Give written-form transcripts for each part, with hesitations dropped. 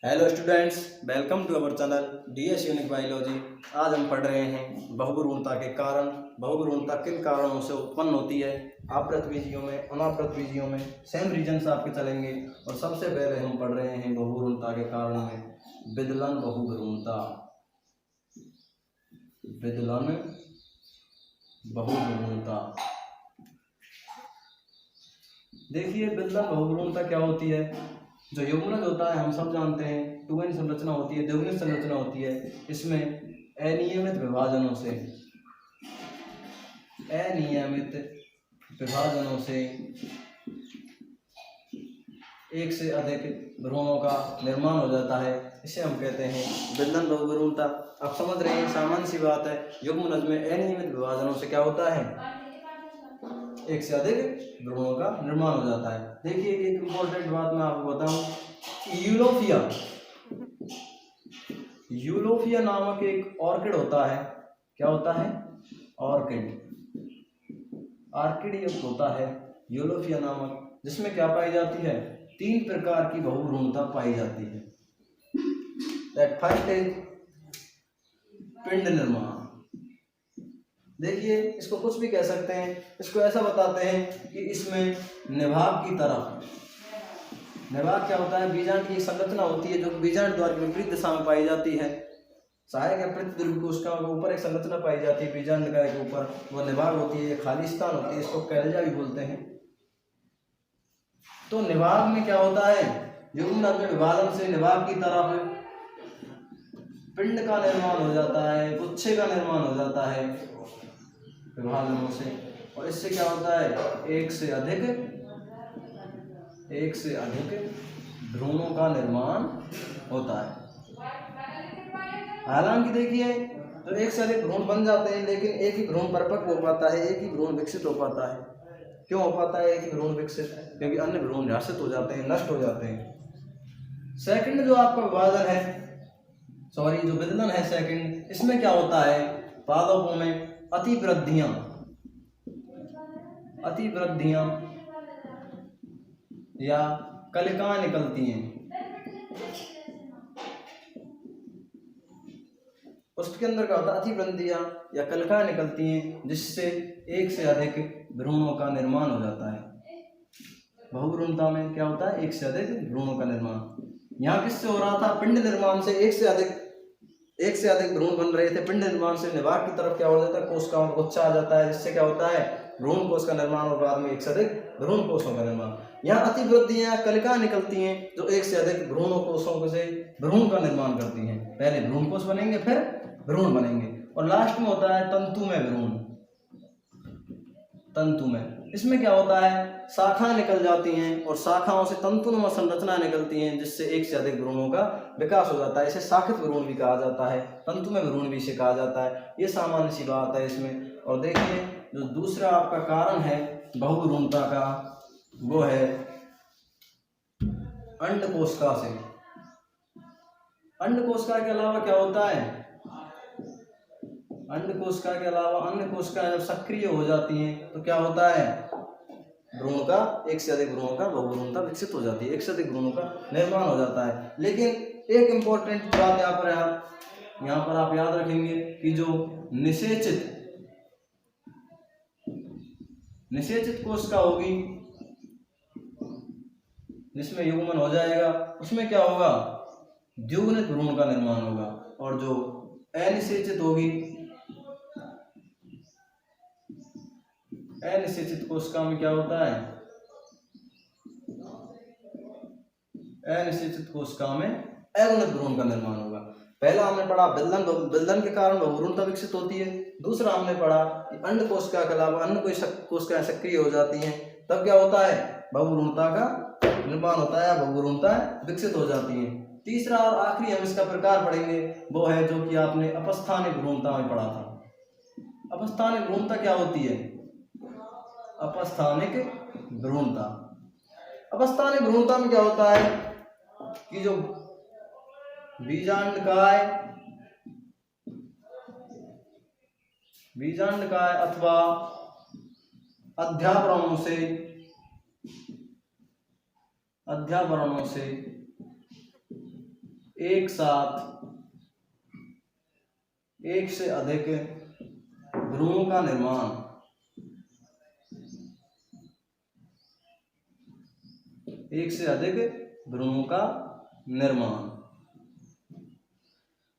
Hello students, welcome to our channel DS unique biology. आज हम पढ़ रहे हैं बहुभ्रूणता के कारण। बहुभ्रूणता किन कारणों से उत्पन्न होती है? अपृथ्वीजीवियों में, अनापृथ्वीजीवियों में सेम रीजन्स आपके चलेंगे। और सबसे पहले हम पढ़ रहे हैं बहुभ्रूणता के कारण में विदलन बहुभ्रूणता। विदलन बहुभ्रूणता, देखिए विदलन बहुभ्रूणता क्या होती है। जो युग्मनज होता है हम सब जानते हैं, 2n संरचना होती है, द्विगुणित संरचना होती है। इसमें अनियमित विभाजनों से एक से अधिक भ्रूणों का निर्माण हो जाता है। इसे हम कहते हैं विदलन बहुभ्रूणता। आप समझ रहे हैं, सामान्य सी बात है। युग्मनज में अनियमित विभाजनों से क्या होता है? एक से अधिक भ्रूणों का निर्माण हो जाता है। देखिए एक इम्पोर्टेंट बात मैं आपको बताऊं, यूलोफिया नामक एक ऑर्किड होता है। क्या होता है? ऑर्किड एक होता है यूलोफिया नामक, जिसमें क्या पाई जाती है? 3 प्रकार की बहुभ्रूणता पाई जाती है। फर्स्ट इज पिंड निर्माण। देखिए इसको कुछ भी कह सकते हैं, इसको ऐसा बताते हैं कि इसमें निभाग की तरफ, निभाग क्या होता है? बीजांड की एक संरचना होती है जो बीजांड द्वार की विपरीत दिशा में पाई जाती है। सहायक या प्रतिद्रव्य कोशिकाओं के ऊपर एक संरचना पाई जाती है बीजांड का के ऊपर, वो निभाग होती है, खाली स्थान होती है, इसको कैलजा भी बोलते हैं। तो निभाग में क्या होता है? युग्मनज में विभाजन से निभाग की तरफ पिंड का निर्माण हो जाता है, गुच्छे का निर्माण हो जाता है विभाजनों से। और इससे क्या होता है? एक से अधिक भ्रूणों का निर्माण होता है। हालांकि देखिए तो एक से अधिक भ्रूण बन जाते हैं, लेकिन एक ही भ्रूण परिपक्व हो पाता है, एक ही भ्रूण विकसित हो पाता है। क्यों हो पाता है एक ही भ्रूण विकसित? क्योंकि अन्य भ्रूण निराशित हो जाते हैं, नष्ट हो जाते हैं। सेकंड जो आपका विभाजन है, जो विदलन है सेकंड, इसमें क्या होता है? पादपों में अतिवृद्धियां या कलिकाएं निकलती हैं। उसके अंदर क्या होता है? अतिवृद्धियां या कलिकाएं निकलती हैं, जिससे एक से अधिक भ्रूणों का निर्माण हो जाता है। बहुभ्रूणता में क्या होता है? एक से अधिक भ्रूणों का निर्माण। यहाँ किससे हो रहा था? पिंड निर्माण से। एक से अधिक भ्रूण बन रहे थे। पिंड निर्माण से निभाग की तरफ क्या हो जाता है? कोशिकाओं का गुच्छा आ जाता है, जिससे क्या होता है? भ्रूण कोश का निर्माण और बाद में एक से अधिक भ्रूण कोशों का निर्माण। यहाँ अतिवृद्धियां कलिकाएं निकलती हैं जो एक से अधिक भ्रूण कोशों से भ्रूण का निर्माण करती हैं। पहले भ्रूण कोश बनेंगे, फिर भ्रूण बनेंगे। और लास्ट में होता है तंतु में भ्रूण। तंतु में इसमें क्या होता है? शाखाएं निकल जाती हैं और शाखाओं से तंतुनुमा संरचना निकलती हैं, जिससे एक से अधिक भ्रूणों का विकास हो जाता है। इसे शाखित भ्रूण भी कहा जाता है, तंतु में भ्रूण भी इसे कहा जाता है। ये सामान्य सी बात है इसमें। और देखिए जो दूसरा आपका कारण है बहुभ्रूणता का, वो है अंडकोशिका से। अंडकोशिका के अलावा क्या होता है? अंडकोशिका के अलावा अन्य कोशिकाएं जब सक्रिय हो जाती हैं तो क्या होता है? भ्रूण का, एक से अधिक भ्रूणों का बहुभ्रूणता विकसित हो जाती है, एक से अधिक भ्रूणों का निर्माण हो जाता है। लेकिन एक इंपॉर्टेंट बात यहाँ पर आप याद रखेंगे कि जो निषेचित कोशिका होगी, जिसमें युग्मन हो जाएगा, उसमें क्या होगा? द्विगुणित भ्रूण का निर्माण होगा। और जो अनिषेचित होगी, अनिषेचित कोशिका में क्या होता है? अनिषेचित कोशिका में अगुणित भ्रूण का निर्माण होगा। पहला हमने पढ़ा विदलन के कारण बहुभ्रूणता विकसित होती है। दूसरा हमने पढ़ा कि अंड कोशिका के अलावा अन्य कोई कोशिकाएं सक्रिय हो जाती हैं, तब क्या होता है? बहुभ्रूणता का निर्माण होता है, बहुभ्रूणता विकसित हो जाती है। तीसरा और आखिरी हम इसका प्रकार पढ़ेंगे, वो है जो कि आपने अपस्थानिक भ्रूणता में पढ़ा था। अपस्थानिक भ्रूणता क्या होती है? अपस्थानिक भ्रूणता, अपस्थानिक भ्रूणता में क्या होता है कि जो बीजांडकाय अथवा अध्यावरणों से एक साथ एक से अधिक भ्रूणों का निर्माण, एक से अधिक भ्रूणों का निर्माण।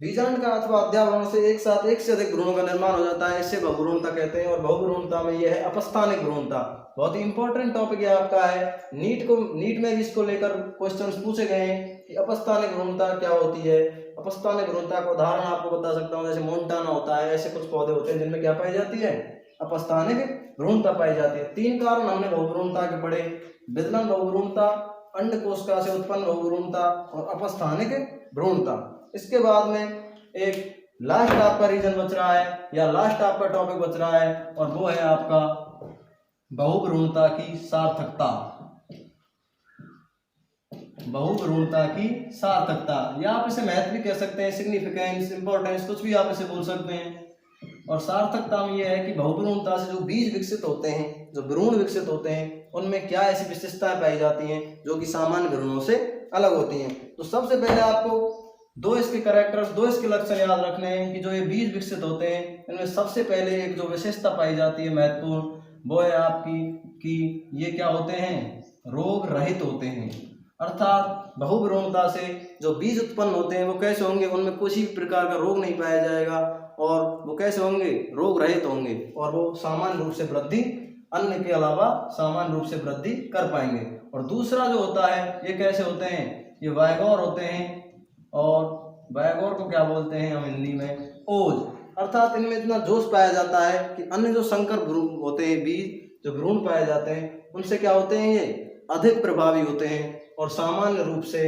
बीजांड का अथवा अध्यावरण से एक साथ एक से अधिक भ्रूणों का निर्माण हो जाता है, इसे बहुभ्रूणता कहते हैं। और बहुभ्रूणता में यह है अपस्थानिक भ्रूणता। बहुत ही इंपॉर्टेंट टॉपिक ये आपका है, नीट में भी इसको लेकर क्वेश्चंस पूछे गए हैं कि अपस्थानिक भ्रूणता क्या होती है। अपस्थानिक भ्रूणता का उदाहरण आपको बता सकता हूँ, जैसे मोन्टाना होता है, ऐसे कुछ पौधे होते हैं जिनमें क्या पाई जाती है, अपस्थानिक भ्रूणता पाई जाती है। 3 कारण हमने बहुभ्रूणता के पढ़े, विदलन बहुभ्रूणता, अंडकोशिका से उत्पन्न बहुभ्रूणता और अपस्थानिक भ्रूणता। इसके बाद में एक लास्ट आपका रीजन बच रहा है या लास्ट आपका टॉपिक बच रहा है, और वो है आपका बहुभ्रूणता की सार्थकता। बहुभ्रूणता की सार्थकता, या आप इसे महत्व भी कह सकते हैं, सिग्निफिकेंस, इंपॉर्टेंस, कुछ भी आप इसे बोल सकते हैं। और सार्थकता में यह है कि बहुभ्रूणता से जो बीज विकसित होते हैं, जो भ्रूण विकसित होते हैं, उनमें क्या ऐसी विशेषताएं पाई जाती हैं जो कि सामान्य भ्रूणों से अलग होती हैं। तो सबसे पहले आपको 2 इसके कैरेक्टर्स, 2 इसके लक्षण याद रखने हैं कि जो ये बीज विकसित होते हैं, इनमें सबसे पहले एक जो विशेषता पाई जाती है महत्वपूर्ण, वो है आपकी कि ये क्या होते हैं, रोग रहित होते हैं। अर्थात बहुभ्रूणता से जो बीज उत्पन्न होते हैं वो कैसे होंगे, उनमें किसी भी प्रकार का रोग नहीं पाया जाएगा, और वो कैसे होंगे, रोग रहित होंगे, और वो सामान्य रूप से वृद्धि, अन्य के अलावा सामान्य रूप से वृद्धि कर पाएंगे। और दूसरा जो होता है, ये कैसे होते हैं, ये वाइगोर होते हैं, और वाइगोर को क्या बोलते हैं हम हिंदी में, ओज। अर्थात इनमें इतना जोश पाया जाता है कि अन्य जो संकर भ्रूण होते हैं, बीज जो भ्रूण पाए जाते हैं, उनसे क्या होते हैं, ये अधिक प्रभावी होते हैं, और सामान्य रूप से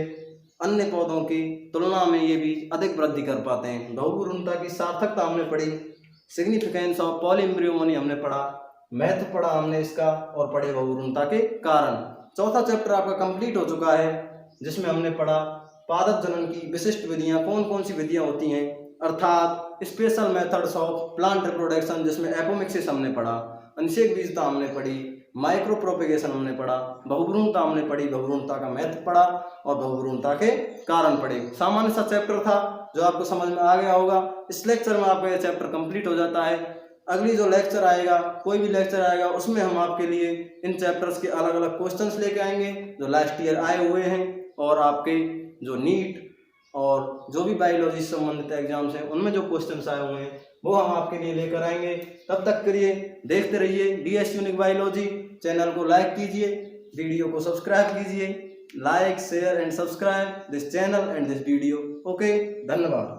अन्य पौधों की तुलना में ये बीज अधिक वृद्धि कर पाते हैं। बहुभ्रूणता की सार्थकता हमने पढ़ी, सिग्निफिकेंस ऑफ पॉलीएम्ब्रियोमनी हमने पढ़ा, महत्व पढ़ा हमने इसका, और पढ़े बहुभ्रूणता के कारण। चौथा चैप्टर आपका कंप्लीट हो चुका है, जिसमें हमने पढ़ा पादप जनन की विशिष्ट विधियां, कौन कौन सी विधियां होती हैं, अर्थात special methods of plant reproduction, जिसमें एपोमिक्सिस हमने पढ़ा, अंशिक बीजता हमने पढ़ी, माइक्रो प्रोपेगेशन हमने पढ़ा, बहुभ्रूणता हमने पढ़ी, बहुभ्रूणता का महत्व पढ़ा, और बहुभ्रूणता के कारण पढ़े। सामान्य सा चैप्टर था जो आपको समझ में आ गया होगा। इस लेक्चर में आपका यह चैप्टर कंप्लीट हो जाता है। अगली जो लेक्चर आएगा, कोई भी लेक्चर आएगा, उसमें हम आपके लिए इन चैप्टर्स के अलग अलग क्वेश्चंस लेके आएंगे जो लास्ट ईयर आए हुए हैं, और आपके जो नीट और जो भी बायोलॉजी से संबंधित एग्जाम्स हैं उनमें जो क्वेश्चंस आए हुए हैं वो हम आपके लिए लेकर आएंगे। तब तक के लिए देखते रहिए DS यूनिक बायोलॉजी। चैनल को लाइक कीजिए, वीडियो को सब्सक्राइब कीजिए। Like, share and subscribe this channel and this video. Okay, धन्यवाद।